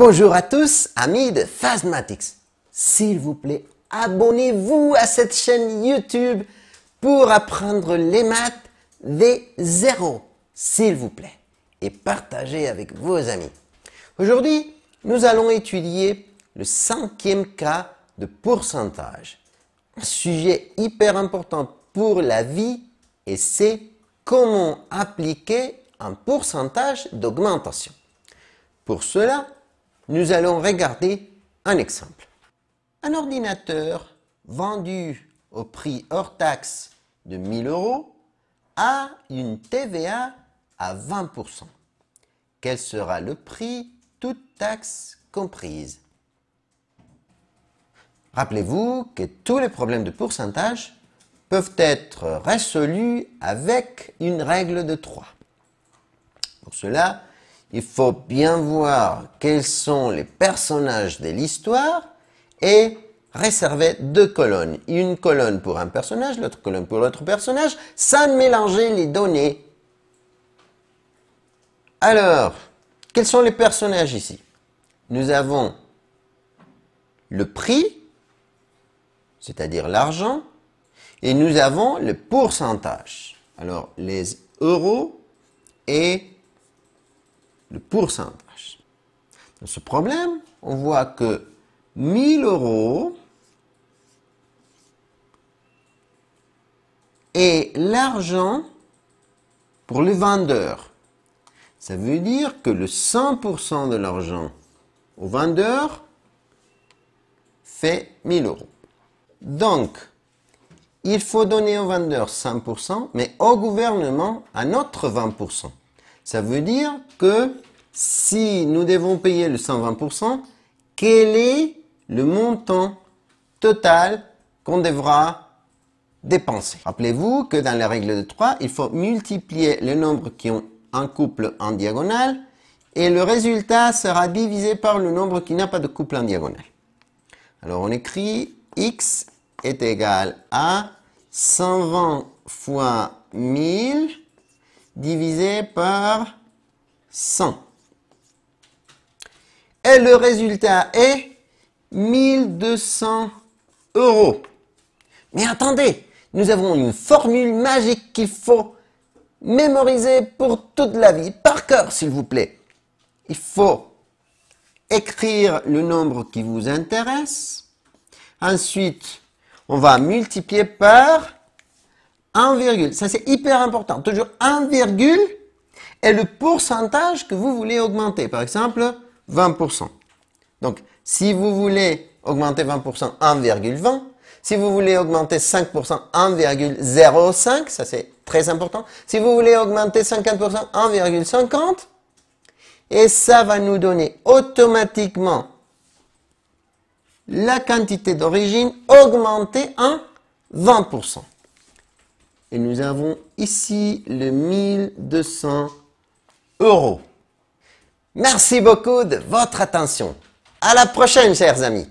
Bonjour à tous, amis de Fastmatics. S'il vous plaît, abonnez-vous à cette chaîne YouTube pour apprendre les maths des zéros, s'il vous plaît, et partagez avec vos amis. Aujourd'hui, nous allons étudier le 5e cas de pourcentage. Un sujet hyper important pour la vie et c'est comment appliquer un pourcentage d'augmentation. Pour cela, nous allons regarder un exemple. Un ordinateur vendu au prix hors taxe de 1000 € a une TVA à 20%. Quel sera le prix, toute taxe comprise? Rappelez-vous que tous les problèmes de pourcentage peuvent être résolus avec une règle de 3. Pour cela, il faut bien voir quels sont les personnages de l'histoire et réserver deux colonnes. Une colonne pour un personnage, l'autre colonne pour l'autre personnage, sans mélanger les données. Alors, quels sont les personnages ici? Nous avons le prix, c'est-à-dire l'argent, et nous avons le pourcentage. Alors, les euros et le pourcentage. Dans ce problème, on voit que 1000 € est l'argent pour le vendeur. Ça veut dire que le 100% de l'argent au vendeur fait 1000 €. Donc, il faut donner au vendeur 100%, mais au gouvernement un autre 20%. Ça veut dire que si nous devons payer le 120%, quel est le montant total qu'on devra dépenser? Rappelez-vous que dans la règle de 3, il faut multiplier les nombres qui ont un couple en diagonale et le résultat sera divisé par le nombre qui n'a pas de couple en diagonale. Alors on écrit x est égal à 120 fois 1000 divisé par 100. Et le résultat est 1200 €. Mais attendez, nous avons une formule magique qu'il faut mémoriser pour toute la vie, par cœur s'il vous plaît. Il faut écrire le nombre qui vous intéresse. Ensuite, on va multiplier par 1, ça c'est hyper important. Toujours 1, et le pourcentage que vous voulez augmenter. Par exemple, 20%. Donc, si vous voulez augmenter 20%, 1,20. Si vous voulez augmenter 5%, 1,05. Ça c'est très important. Si vous voulez augmenter 50%, 1,50. Et ça va nous donner automatiquement la quantité d'origine augmentée en 20%. Et nous avons ici le 1200 €. Merci beaucoup de votre attention. À la prochaine, chers amis.